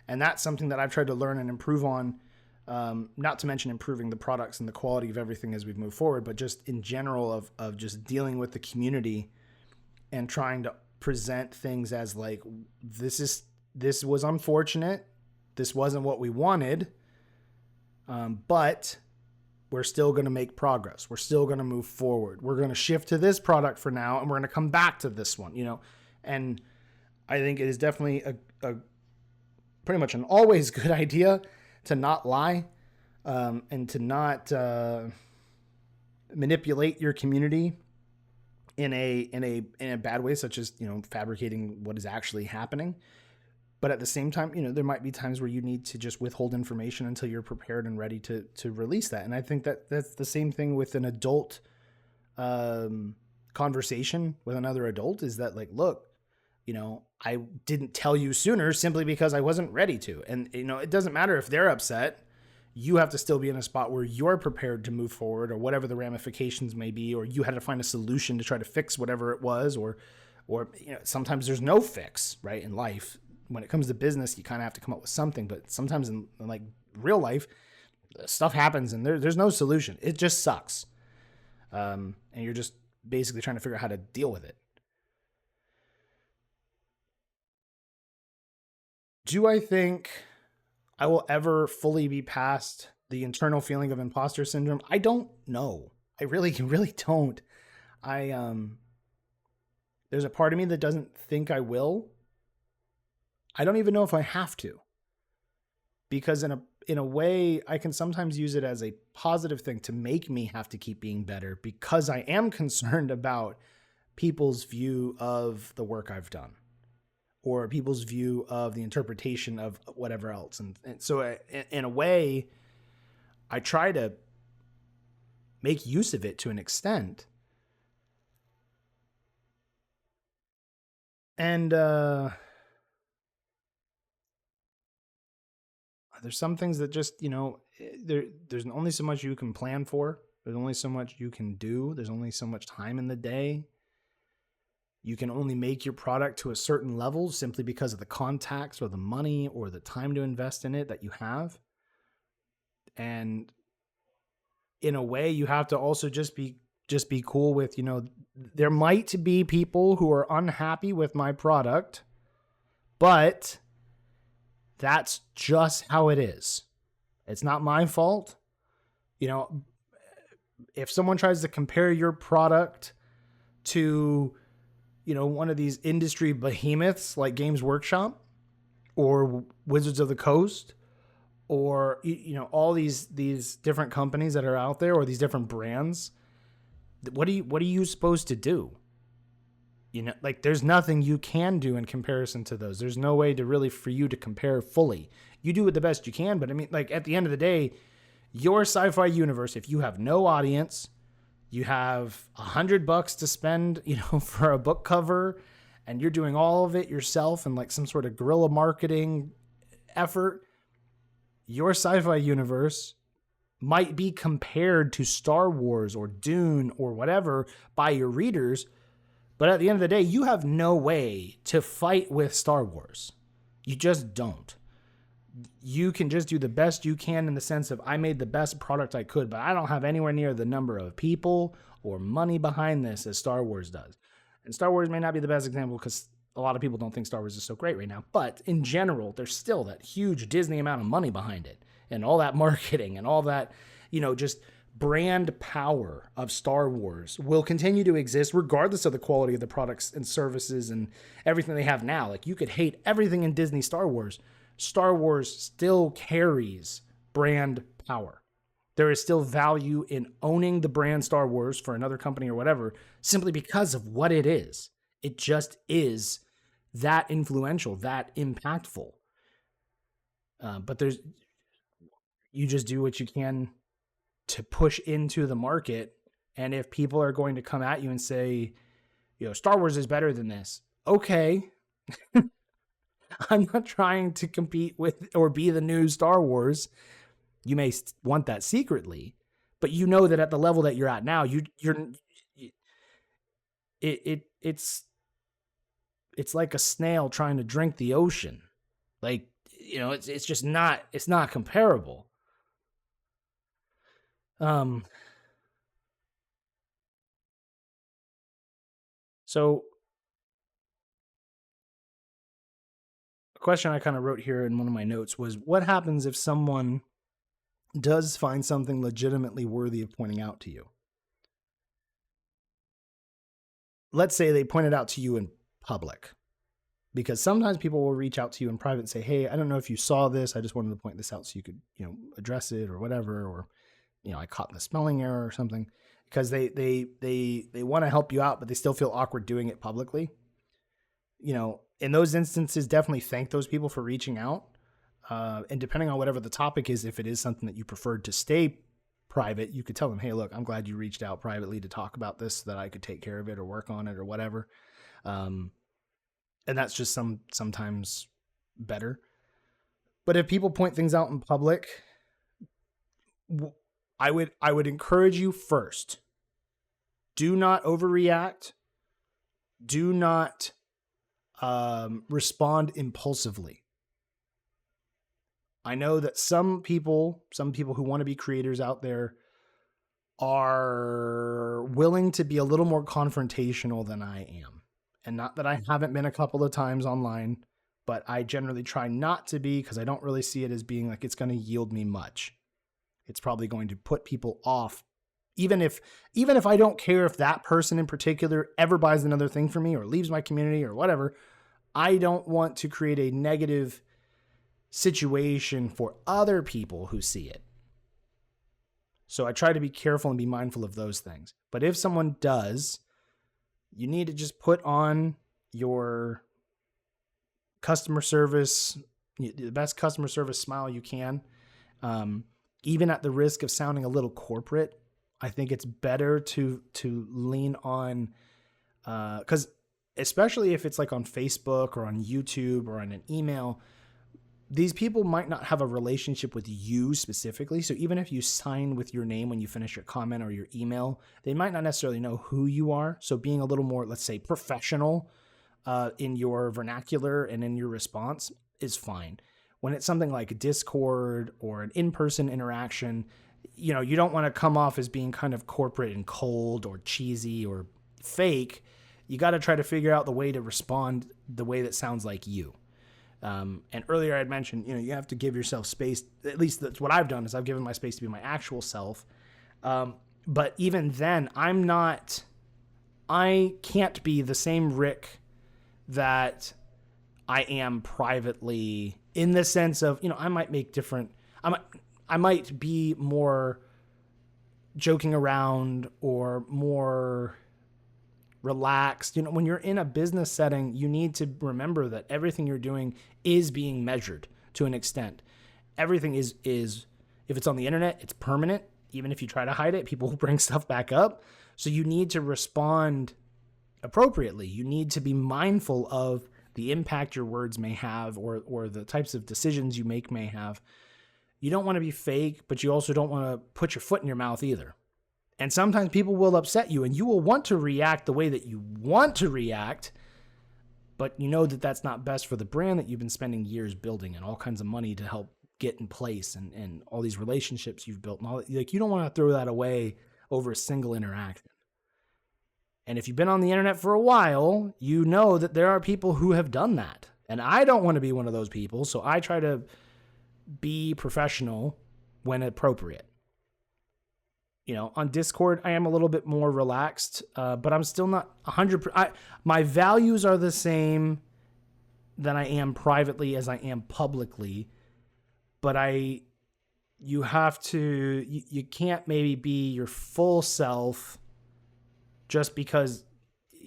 And that's something that I've tried to learn and improve on. Not to mention improving the products and the quality of everything as we've moved forward, but just in general of just dealing with the community and trying to present things as like, this was unfortunate. This wasn't what we wanted, but we're still going to make progress. We're still going to move forward. We're going to shift to this product for now, and we're going to come back to this one, And I think it is definitely a pretty much an always good idea to not lie, and to not manipulate your community in a bad way, such as fabricating what is actually happening. But at the same time, there might be times where you need to just withhold information until you're prepared and ready to release that. And I think that that's the same thing with an adult conversation with another adult is that, like, look, I didn't tell you sooner simply because I wasn't ready to. And, it doesn't matter if they're upset. You have to still be in a spot where you're prepared to move forward, or whatever the ramifications may be, or you had to find a solution to try to fix whatever it was, or sometimes there's no fix, right? In life, when it comes to business, you kind of have to come up with something, but sometimes in like real life, stuff happens and there's no solution. It just sucks. And you're just basically trying to figure out how to deal with it. Do I think I will ever fully be past the internal feeling of imposter syndrome? I don't know. I really, really don't. I There's a part of me that doesn't think I will. I don't even know if I have to, because in a way, I can sometimes use it as a positive thing to make me have to keep being better, because I am concerned about people's view of the work I've done, or people's view of the interpretation of whatever else. And so in a way, I try to make use of it to an extent. And there's some things that just, there's only so much you can plan for. There's only so much you can do. There's only so much time in the day. You can only make your product to a certain level simply because of the contacts or the money or the time to invest in it that you have. And in a way, you have to also just be cool with, there might be people who are unhappy with my product, but that's just how it is. It's not my fault. If someone tries to compare your product to, one of these industry behemoths like Games Workshop or Wizards of the Coast, or, all these different companies that are out there, or these different brands, what are you supposed to do? Like, there's nothing you can do in comparison to those. There's no way to really, for you to compare fully. You do it the best you can, but I mean, like, at the end of the day, your sci-fi universe, if you have no audience, you have $100 to spend, for a book cover, and you're doing all of it yourself and like some sort of guerrilla marketing effort, your sci-fi universe might be compared to Star Wars or Dune or whatever by your readers. But at the end of the day, you have no way to fight with Star Wars. You just don't. You can just do the best you can in the sense of, I made the best product I could, but I don't have anywhere near the number of people or money behind this as Star Wars does. And Star Wars may not be the best example because a lot of people don't think Star Wars is so great right now. But in general, there's still that huge Disney amount of money behind it, and all that marketing and all that, just brand power of Star Wars will continue to exist regardless of the quality of the products and services and everything they have now. Like, you could hate everything in Disney Star Wars. Star Wars still carries brand power. There is still value in owning the brand Star Wars for another company or whatever, simply because of what it is. It just is that influential, that impactful. But you just do what you can to push into the market. And if people are going to come at you and say, Star Wars is better than this, okay. I'm not trying to compete with or be the new Star Wars. You may want that secretly, but that at the level that you're at now, it's like a snail trying to drink the ocean. Like, it's just not, it's not comparable. So a question I kind of wrote here in one of my notes was, what happens if someone does find something legitimately worthy of pointing out to you? Let's say they point it out to you in public, because sometimes people will reach out to you in private and say, hey, I don't know if you saw this. I just wanted to point this out so you could, address it or whatever. Or, I caught the spelling error or something, because they want to help you out, but they still feel awkward doing it publicly. In those instances, definitely thank those people for reaching out. And depending on whatever the topic is, if it is something that you preferred to stay private, you could tell them, hey, look, I'm glad you reached out privately to talk about this so that I could take care of it or work on it or whatever. And that's just sometimes better. But if people point things out in public, I would encourage you first, do not overreact. Do not respond impulsively. I know that some people who want to be creators out there are willing to be a little more confrontational than I am. And not that I haven't been a couple of times online, but I generally try not to be, because I don't really see it as being like it's going to yield me much. It's probably going to put people off. Even if I don't care if that person in particular ever buys another thing from me or leaves my community or whatever, I don't want to create a negative situation for other people who see it. So I try to be careful and be mindful of those things. But if someone does, you need to just put on your customer service, the best customer service smile you can. Even at the risk of sounding a little corporate, I think it's better to lean on, because especially if it's like on Facebook or on YouTube or on an email, these people might not have a relationship with you specifically. So even if you sign with your name when you finish your comment or your email, they might not necessarily know who you are. So being a little more, let's say, professional in your vernacular and in your response is fine. When it's something like Discord or an in-person interaction, you know, you don't want to come off as being kind of corporate and cold or cheesy or fake. You got to try to figure out the way to respond the way that sounds like you. And earlier I had mentioned, you know, you have to give yourself space. At least that's what I've done, is I've given my space to be my actual self. But even then, I can't be the same Rick that I am privately, in the sense of, you know, I might be more joking around or more relaxed. You know, when you're in a business setting, you need to remember that everything you're doing is being measured to an extent. Everything is if it's on the internet, it's permanent. Even if you try to hide it, people will bring stuff back up. So you need to respond appropriately. You need to be mindful of the impact your words may have, or the types of decisions you make may have. You don't want to be fake, but you also don't want to put your foot in your mouth either. And sometimes people will upset you, and you will want to react the way that you want to react, but you know that that's not best for the brand that you've been spending years building and all kinds of money to help get in place, and all these relationships you've built and all that. Like, you don't want to throw that away over a single interaction. And if you've been on the internet for a while, you know that there are people who have done that. And I don't want to be one of those people, so I try to be professional when appropriate. You know, on Discord, I am a little bit more relaxed, but I'm still not 100%. My values are the same than I am privately as I am publicly, but you can't maybe be your full self just because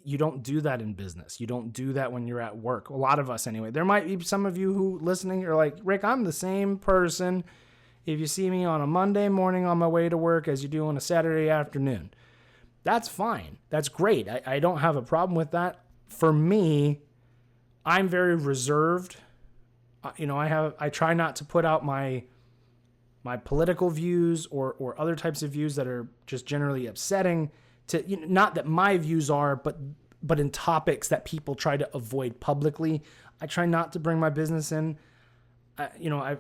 you don't do that in business. You don't do that when you're at work. A lot of us anyway. There might be some of you who listening are like, Rick, I'm the same person if you see me on a Monday morning on my way to work as you do on a Saturday afternoon. That's fine. That's great. I don't have a problem with that. For me, I'm very reserved. You know, I try not to put out my political views or other types of views that are just generally upsetting. To, you know, not that my views are, but in topics that people try to avoid publicly, I try not to bring my business in. You know,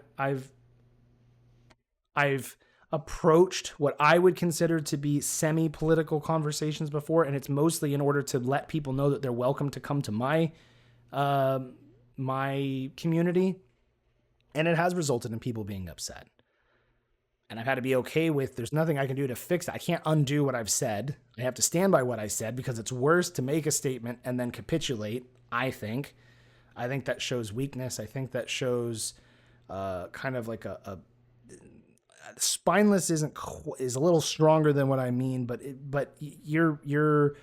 I've approached what I would consider to be semi-political conversations before, and it's mostly in order to let people know that they're welcome to come to my community, and it has resulted in people being upset. And I've had to be okay with, there's nothing I can do to fix it. I can't undo what I've said. I have to stand by what I said, because it's worse to make a statement and then capitulate, I think. I think that shows weakness. I think that shows kind of like a spineless is a little stronger than what I mean, but you're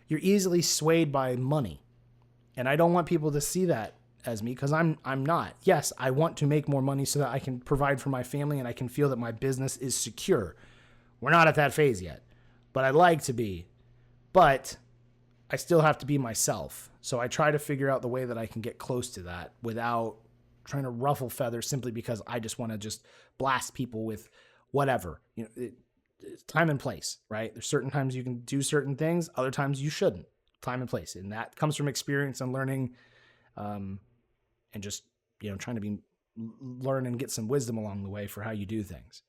easily swayed by money. And I don't want people to see that as me, because I'm not. Yes, I want to make more money so that I can provide for my family and I can feel that my business is secure. We're not at that phase yet, but I'd like to be. But I still have to be myself. So I try to figure out the way that I can get close to that without trying to ruffle feathers simply because I just want to just blast people with whatever. It's time and place, right? There's certain times you can do certain things, other times you shouldn't. Time and place. And that comes from experience and learning, and just, trying to learn and get some wisdom along the way for how you do things.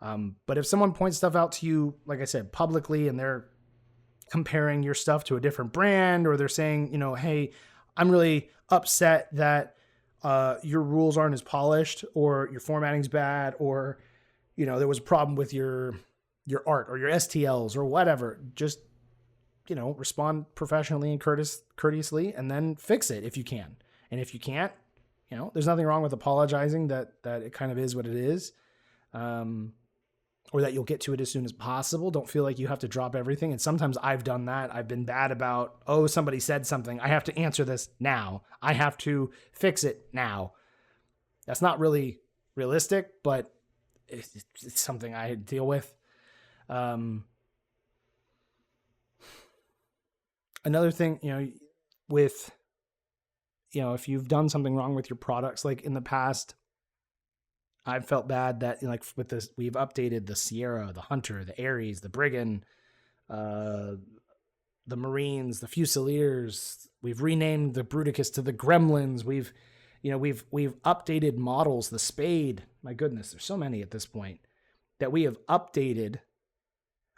But if someone points stuff out to you, like I said, publicly, and they're comparing your stuff to a different brand, or they're saying, hey, I'm really upset that your rules aren't as polished, or your formatting's bad, or, there was a problem with your art or your STLs or whatever, just, respond professionally and courteously, and then fix it if you can. And if you can't, there's nothing wrong with apologizing that it kind of is what it is. Or that you'll get to it as soon as possible. Don't feel like you have to drop everything. And sometimes I've done that. I've been bad about, somebody said something. I have to answer this now. I have to fix it now. That's not really realistic, but it's something I deal with. Another thing, with, if you've done something wrong with your products, like in the past, I've felt bad that, like, with this, we've updated the Sierra, the Hunter, the Ares, the Brigand, the Marines, the Fusiliers. We've renamed the Bruticus to the Gremlins. We've updated models, the Spade. My goodness, there's so many at this point that we have updated.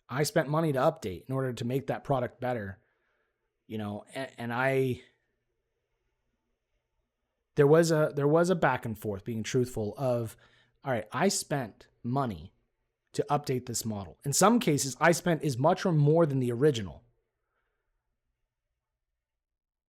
I spent money to update in order to make that product better, there was a back and forth, being truthful, of, all right, I spent money to update this model. In some cases, I spent as much or more than the original.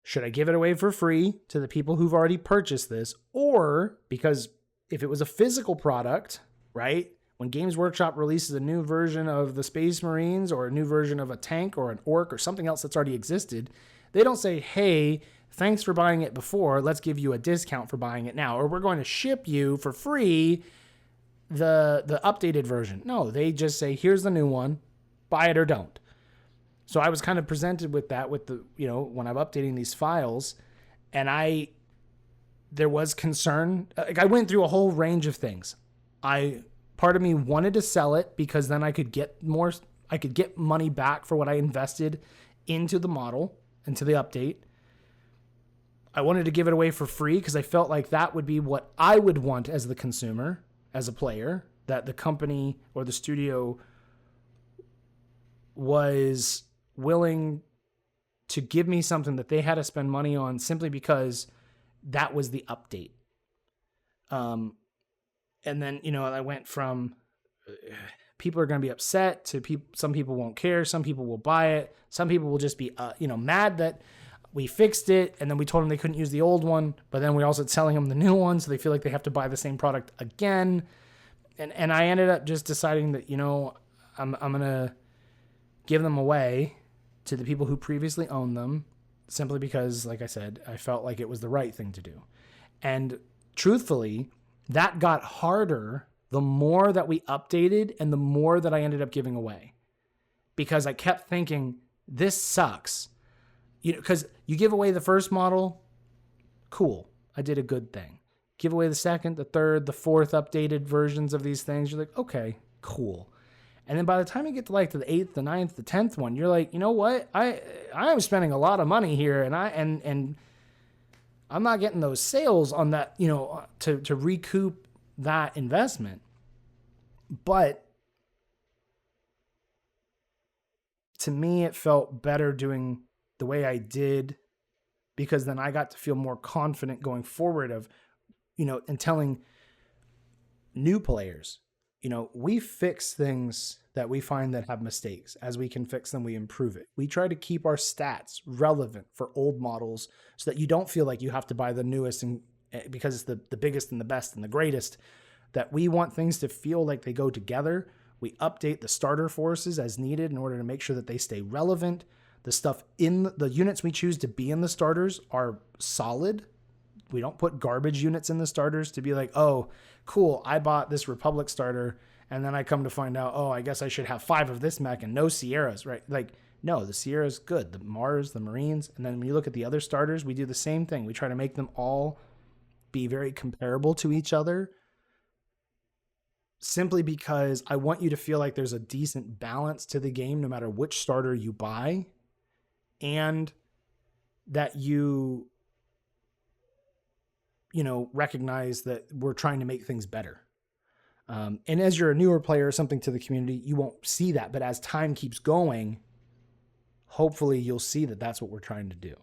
Should I give it away for free to the people who've already purchased this? Or, because if it was a physical product, right, when Games Workshop releases a new version of the Space Marines, or a new version of a tank or an orc or something else that's already existed, they don't say, hey, thanks for buying it before, let's give you a discount for buying it now, or we're going to ship you for free the updated version. No, they just say, here's the new one, buy it or don't. So I was kind of presented with that with the, when I'm updating these files, and there was concern. Like, I went through a whole range of things. Part of me wanted to sell it because then I could get money back for what I invested into the model, into the update. I wanted to give it away for free because I felt like that would be what I would want as the consumer, as a player, that the company or the studio was willing to give me something that they had to spend money on simply because that was the update. And then, I went from people are going to be upset to some people won't care. Some people will buy it. Some people will just be, mad that we fixed it, and then we told them they couldn't use the old one, but then we also selling them the new one, so they feel like they have to buy the same product again. And I ended up just deciding that, I'm going to give them away to the people who previously owned them, simply because, like I said, I felt like it was the right thing to do. And truthfully, that got harder the more that we updated and the more that I ended up giving away, because I kept thinking, this sucks. Because you give away the first model, cool, I did a good thing. Give away the second, the third, the fourth updated versions of these things, you're like, okay, cool. And then by the time you get to like the 8th, the 9th, the 10th one, you're like, you know what? I'm spending a lot of money here, and I'm not getting those sales on that, to recoup that investment. But to me, it felt better doing the way I did, because then I got to feel more confident going forward of, and telling new players, we fix things that we find that have mistakes. As we can fix them, we improve it. We try to keep our stats relevant for old models so that you don't feel like you have to buy the newest and because it's the biggest and the best and the greatest, that we want things to feel like they go together. We update the starter forces as needed in order to make sure that they stay relevant. The stuff in the units we choose to be in the starters are solid. We don't put garbage units in the starters to be like, oh, cool, I bought this Republic starter And then I come to find out, oh, I guess I should have 5 of this mech and no Sierras, right? Like, no, the Sierra's good. The Mars, the Marines. And then when you look at the other starters, we do the same thing. We try to make them all be very comparable to each other, simply because I want you to feel like there's a decent balance to the game no matter which starter you buy, and that you recognize that we're trying to make things better. And as you're a newer player or something to the community, you won't see that. But as time keeps going, hopefully you'll see that that's what we're trying to do.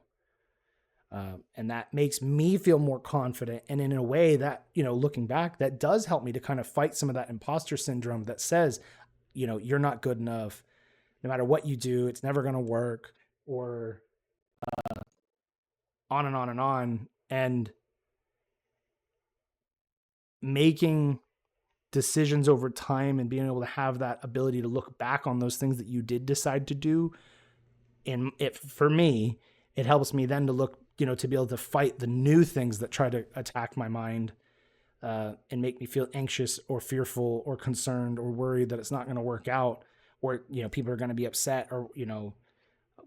And that makes me feel more confident. And in a way that, looking back, that does help me to kind of fight some of that imposter syndrome that says, you're not good enough. No matter what you do, it's never going to work, or on and on and on. And making decisions over time and being able to have that ability to look back on those things that you did decide to do. And for me, it helps me then to look, to be able to fight the new things that try to attack my mind and make me feel anxious or fearful or concerned or worried that it's not going to work out, or, people are going to be upset, or,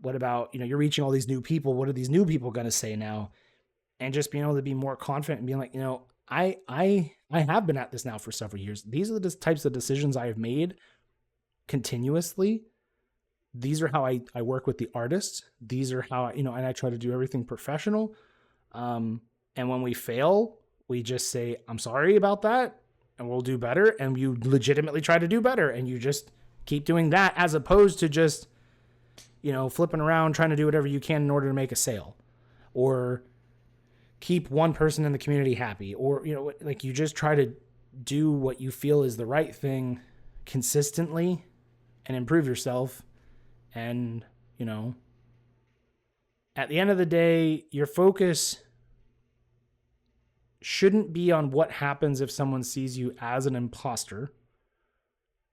what about, you're reaching all these new people. What are these new people going to say now? And just being able to be more confident and being like, I have been at this now for several years. These are the types of decisions I have made continuously. These are how I work with the artists. These are how, and I try to do everything professional. And when we fail, we just say, I'm sorry about that, and we'll do better. And you legitimately try to do better, and you just keep doing that, as opposed to just, flipping around, trying to do whatever you can in order to make a sale, or keep one person in the community happy, or, like, you just try to do what you feel is the right thing consistently and improve yourself. And, at the end of the day, your focus shouldn't be on what happens if someone sees you as an imposter,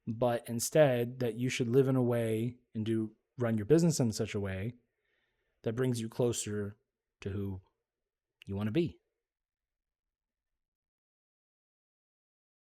but instead that you should live in a way and run your business in such a way that brings you closer to who you want to be.